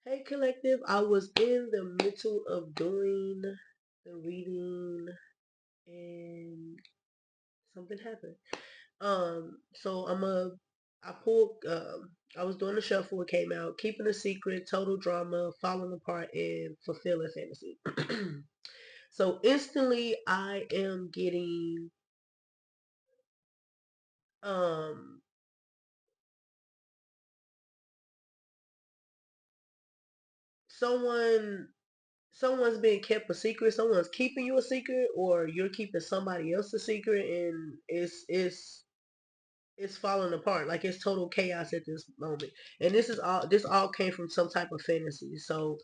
Hey collective, I was in the middle of doing the reading and something happened. So I pulled I was doing the shuffle, it came out, keeping a secret, total drama, falling apart, and fulfilling fantasy. So instantly I am getting um someone someone's being kept a secret, someone's keeping you a secret, or you're keeping somebody else a secret, and it's falling apart. Like it's total chaos at this moment. And this all came from some type of fantasy. So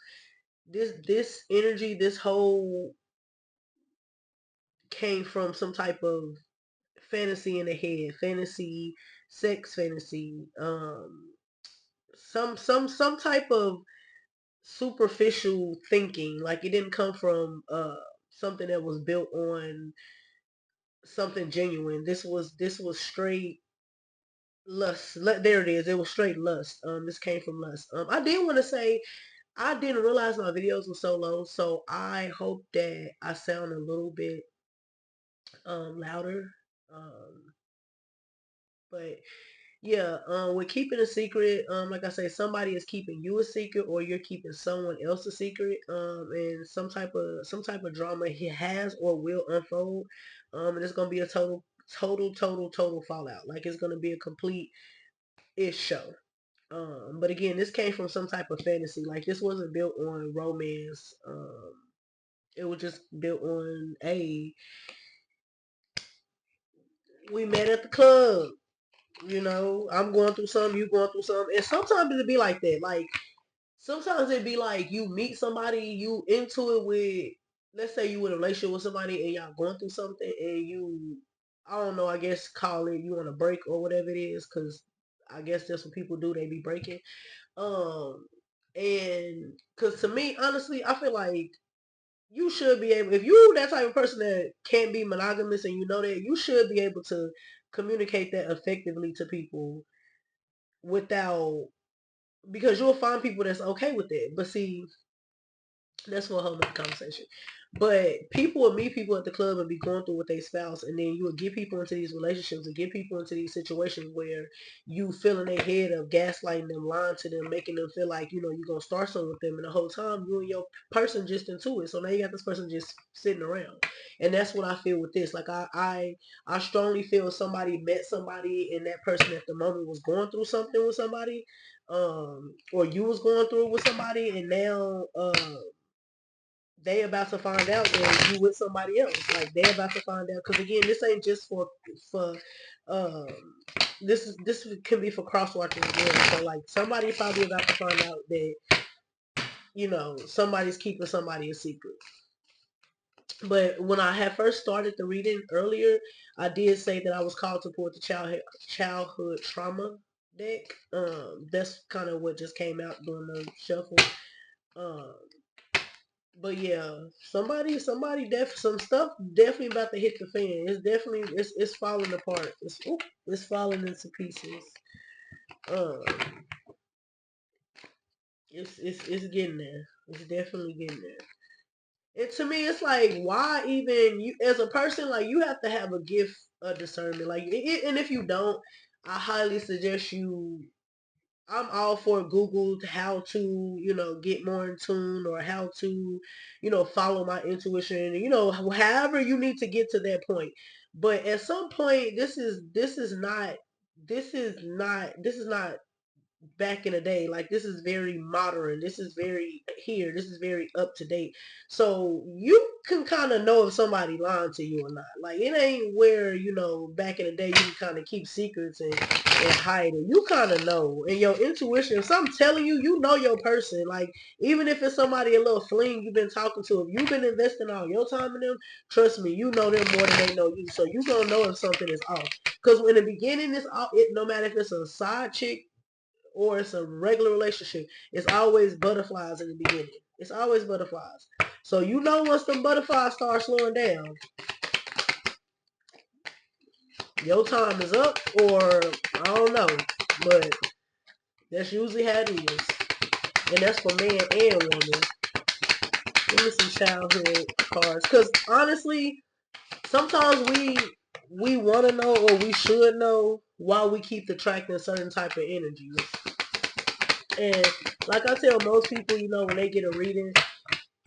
this energy, this whole came from some type of fantasy in the head. Fantasy, sex fantasy, some type of superficial thinking. Like it didn't come from something that was built on something genuine. This was straight lust. There it is. It was straight lust. This came from lust. I did want to say I didn't realize my videos were so low, so I hope that I sound a little bit louder. Um, but yeah, with keeping a secret, like I say, somebody is keeping you a secret, or you're keeping someone else a secret. And some type of drama he has or will unfold. And it's gonna be a total fallout. Like it's gonna be a complete ish show. But again, this came from some type of fantasy. Like this wasn't built on romance. It was just built on we met at the club. I'm going through something, you going through something, and sometimes it'd be like that. Like sometimes it'd be like you meet somebody, you into it with, let's say you in a relationship with somebody and y'all going through something, and I don't know, I guess call it you on a break or whatever it is, because I guess that's what people do. They be breaking. Um, and because to me, honestly, I feel like you should be able, if you that type of person that can't be monogamous and you know that, you should be able to communicate that effectively to people without, because you'll find people that's okay with it. But see, that's for a whole nother conversation. But people will meet people at the club and be going through with their spouse, and then you will get people into these relationships and get people into these situations where you feel in their head of gaslighting them, lying to them, making them feel like you're gonna start something with them, and the whole time you and your person just into it. So now you got this person just sitting around, and that's what I feel with this. Like I strongly feel somebody met somebody, and that person at the moment was going through something with somebody, or you was going through it with somebody, and now they about to find out that you with somebody else. Like they about to find out, because again, this ain't just for um this can be for cross watching as well. So like somebody probably about to find out that somebody's keeping somebody a secret. But when I had first started the reading earlier, I did say that I was called to pull the childhood trauma deck. That's kind of what just came out during the shuffle. Um, But yeah, some stuff definitely about to hit the fan. It's definitely it's falling apart. It's falling into pieces. Um, it's getting there. It's definitely getting there. And to me, it's like, why even you as a person, like you have to have a gift of discernment. Like, and if you don't, I highly suggest you. I'm all for Google how to, get more in tune, or how to, follow my intuition, however you need to get to that point. But at some point, this is not back in the day. Like this is very modern. This is very here. This is very up to date. So you can kind of know if somebody lying to you or not. Like it ain't where back in the day you can kind of keep secrets and hide it. You kind of know, and your intuition. If something telling you, you know your person. Like even if it's somebody a little fling you've been talking to, if you've been investing all your time in them, trust me, you know them more than they know you. So you gonna know if something is off. Because in the beginning, no matter if it's a side chick or it's a regular relationship, it's always butterflies in the beginning. It's always butterflies. So once them butterflies start slowing down, your time is up, or I don't know, but that's usually how it is. And that's for man and woman. Give me some childhood cards. Because honestly, sometimes we want to know, or we should know, why we keep attracting certain type of energies. And like I tell most people, when they get a reading,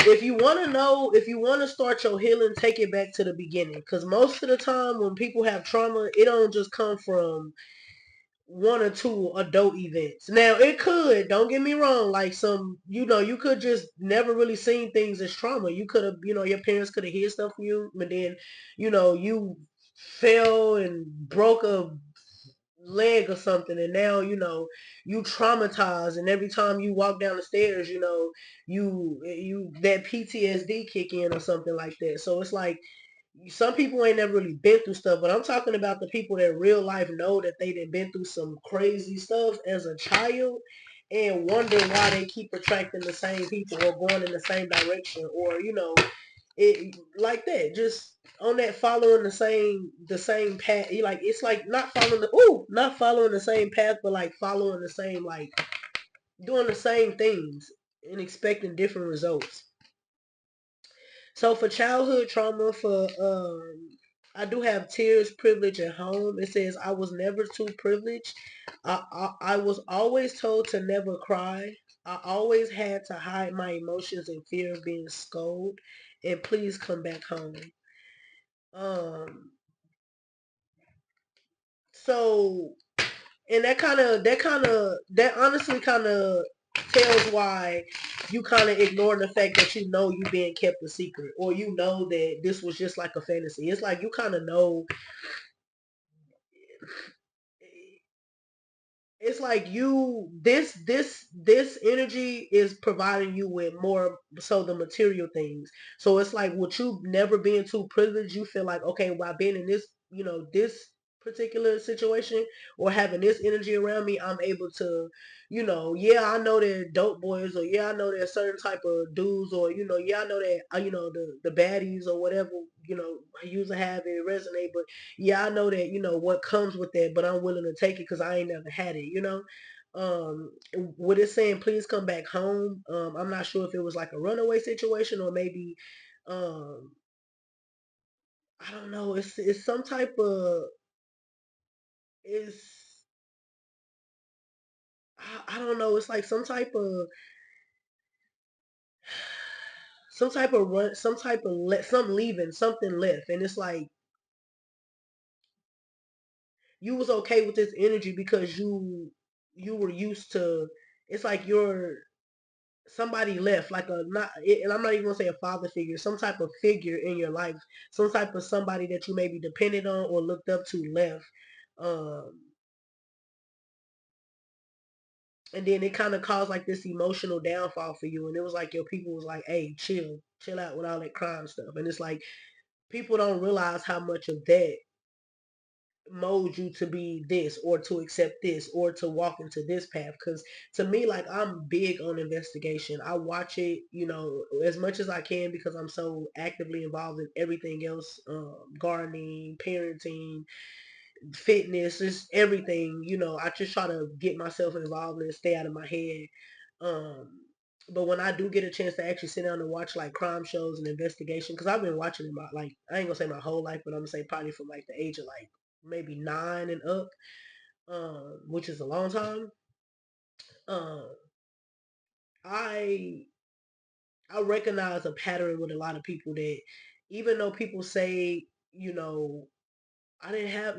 if you want to know, if you want to start your healing, take it back to the beginning. Because most of the time when people have trauma, it don't just come from one or two adult events. Now it could, don't get me wrong, like some, you could just never really seen things as trauma. You could have, your parents could have hid stuff from you, but then, you fell and broke a leg or something, and now you traumatized, and every time you walk down the stairs, you that PTSD kick in or something like that. So it's like some people ain't never really been through stuff, but I'm talking about the people that real life know that they done been through some crazy stuff as a child and wonder why they keep attracting the same people or going in the same direction, or it like that, just on that following the same path. Like, it's like not following the same path, but like following the same, like doing the same things and expecting different results. So for childhood trauma, for I do have tears, privilege, and home. It says I was never too privileged. I was always told to never cry. I always had to hide my emotions in fear of being scolded. And please come back home. Um. So, and that honestly kind of tells why you kind of ignore the fact that you being kept a secret, or that this was just like a fantasy. It's like you kind of know. It's like this energy is providing you with more so the material things. So it's like, with you never being too privileged, you feel like, okay, by being in this particular situation, or having this energy around me, I'm able to, yeah, I know they're dope boys, or yeah, I know they're certain type of dudes, or yeah, I know that the baddies or whatever, I usually have it resonate. But yeah, I know that, what comes with that, but I'm willing to take it because I ain't never had it. What it's saying, please come back home. I'm not sure if it was like a runaway situation, or maybe, um, I don't know. It's some type of, it's, I don't know. It's like some type of run, some type of some leaving, something left, and it's like you was okay with this energy because you were used to. It's like somebody left, like a not, and I'm not even gonna say a father figure, some type of figure in your life, some type of somebody that you maybe depended on or looked up to left, um, and then it kind of caused like this emotional downfall for you, and it was like your people was like, "Hey, chill out with all that crime stuff," and it's like people don't realize how much of that mold you to be this, or to accept this, or to walk into this path. Because to me, like, I'm big on investigation. I watch it, as much as I can, because I'm so actively involved in everything else, gardening, parenting, fitness, just everything. I just try to get myself involved and stay out of my head. um but when I do get a chance to actually sit down and watch like crime shows and investigation, because I've been watching them, like, I ain't gonna say my whole life, but I'm gonna say probably from like the age of like maybe 9 and up, which is a long time. um I I recognize a pattern with a lot of people, that even though people say, you know I didn't have,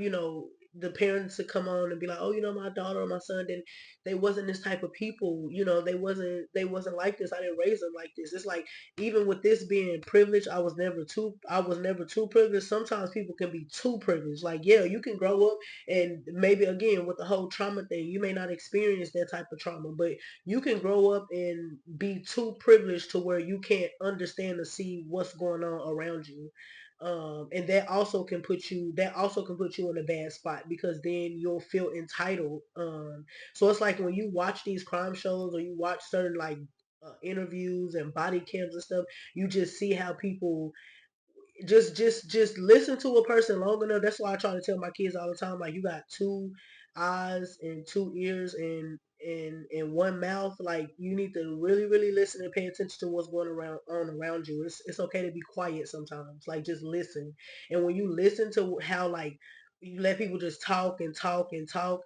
the parents to come on and be like, oh, my daughter or my son, then they wasn't this type of people. They wasn't like this. I didn't raise them like this. It's like, even with this being privileged, I was never too privileged. Sometimes people can be too privileged. Like, yeah, you can grow up, and maybe again with the whole trauma thing, you may not experience that type of trauma, but you can grow up and be too privileged to where you can't understand or see what's going on around you. And that also can put you in a bad spot, because then you'll feel entitled. So it's like when you watch these crime shows, or you watch certain like interviews and body cams and stuff, you just see how people just listen to a person long enough. That's why I try to tell my kids all the time, like, you got two eyes and two ears, and in one mouth. Like you need to really listen and pay attention to what's going around you. It's okay to be quiet sometimes. Like just listen. And when you listen to how like you let people just talk and talk and talk,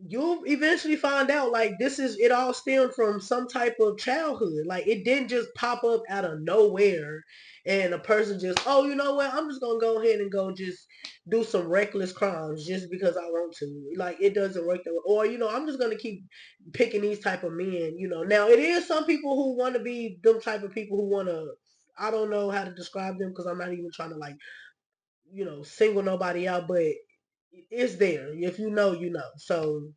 you'll eventually find out like this is it all stemmed from some type of childhood. Like it didn't just pop up out of nowhere and a person just, oh, you know what, I'm just gonna go ahead and go just do some reckless crimes just because I want to. Like it doesn't work that way. Or, I'm just gonna keep picking these type of men, Now it is some people who wanna be them type of people who wanna, I don't know how to describe them because I'm not even trying to like, single nobody out, but it's there. If you know, you know. So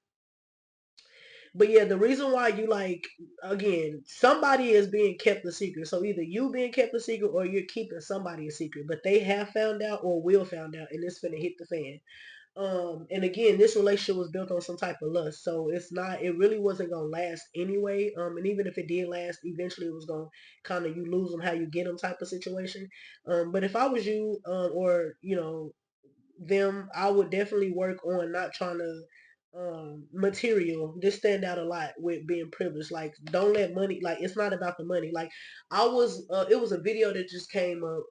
but yeah, the reason why you like, again, somebody is being kept a secret. So either you being kept a secret or you're keeping somebody a secret. But they have found out or will found out, and it's finna hit the fan. And again, this relationship was built on some type of lust, so it really wasn't gonna last anyway. And even if it did last, eventually it was gonna kind of you lose them how you get them type of situation. But if I was you, or them, I would definitely work on not trying to material. This stand out a lot with being privileged. Like don't let money, like it's not about the money. Like it was a video that just came up,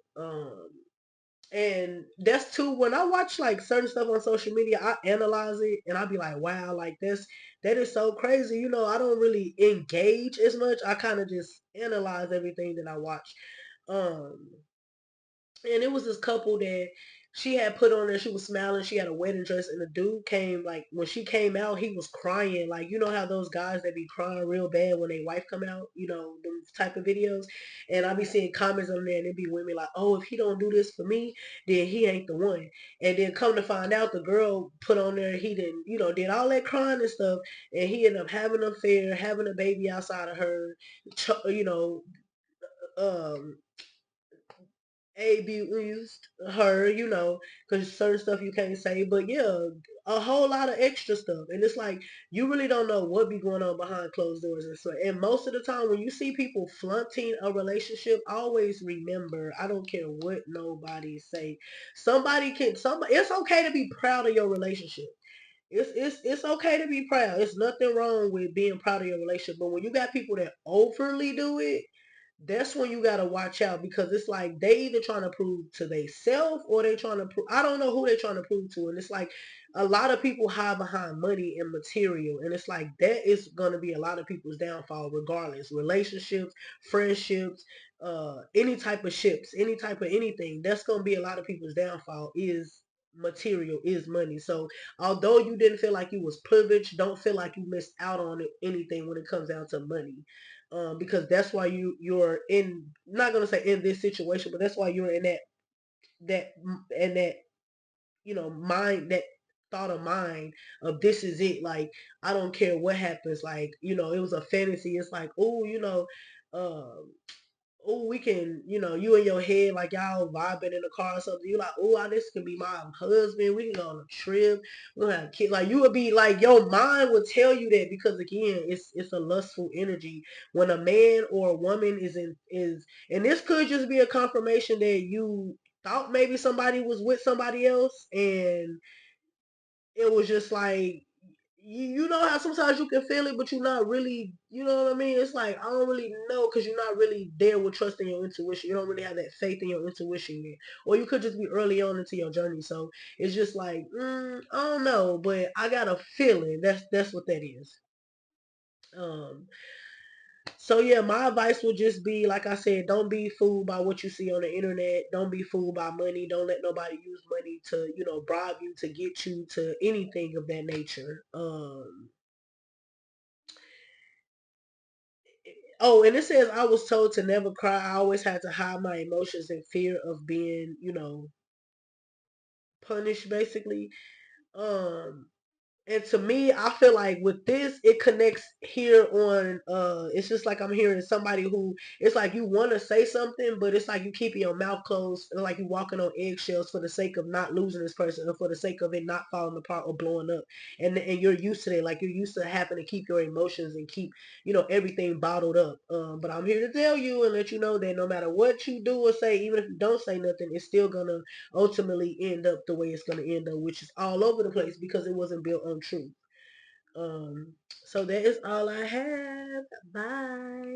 and that's too, when I watch like certain stuff on social media, I analyze it and I be like, wow, like that is so crazy. I don't really engage as much. I kind of just analyze everything that I watch. Um and it was this couple that she had put on there. She was smiling. She had a wedding dress, and the dude came like when she came out, he was crying. Like how those guys that be crying real bad when their wife come out. Those type of videos. And I be seeing comments on there, and it be women like, "Oh, if he don't do this for me, then he ain't the one." And then come to find out, the girl put on there he didn't, did all that crying and stuff, and he ended up having an affair, having a baby outside of her. You know, um abused her, because certain stuff you can't say. But yeah, a whole lot of extra stuff, and it's like you really don't know what be going on behind closed doors and so. And most of the time, when you see people flaunting a relationship, always remember, I don't care what nobody say. Somebody. It's okay to be proud of your relationship. It's okay to be proud. It's nothing wrong with being proud of your relationship. But when you got people that overly do it, that's when you gotta watch out, because it's like they either trying to prove to themselves or they trying to prove. I don't know who they trying to prove to, and it's like a lot of people hide behind money and material, and it's like that is gonna be a lot of people's downfall, regardless. Relationships, friendships, any type of ships, any type of anything. That's gonna be a lot of people's downfall. Is material, is money. So although you didn't feel like you was privileged, don't feel like you missed out on anything when it comes down to money, because that's why you're in, not gonna say in this situation, but that's why you're in that and that mind, that thought of mind of this is it. Like I don't care what happens. Like it was a fantasy. It's like, oh, um oh, we can, you in your head, like y'all vibing in the car or something. You like, oh, this could be my husband. We can go on a trip. We'll have kids. Like you would be like, your mind would tell you that, because again, it's a lustful energy. When a man or a woman and this could just be a confirmation that you thought maybe somebody was with somebody else, and it was just like, you know how sometimes you can feel it, but you're not really, you know what I mean? It's like, I don't really know, because you're not really there with trusting your intuition. You don't really have that faith in your intuition yet. Or you could just be early on into your journey. So it's just like, I don't know, but I got a feeling that's what that is. Um, so yeah, my advice would just be, like I said, don't be fooled by what you see on the internet. Don't be fooled by money. Don't let nobody use money to, bribe you to get you to anything of that nature. Oh, and it says I was told to never cry. I always had to hide my emotions in fear of being, punished, basically. Um, and to me, I feel like with this, it connects here on, it's just like I'm hearing somebody who, it's like you want to say something, but it's like you keeping your mouth closed, and like you walking on eggshells for the sake of not losing this person, or for the sake of it not falling apart or blowing up. And you're used to that. Like you're used to having to keep your emotions and keep, everything bottled up. But I'm here to tell you and let you know that no matter what you do or say, even if you don't say nothing, it's still gonna ultimately end up the way it's gonna end up, which is all over the place, because it wasn't built on truth. Um, so that is all I have. Bye.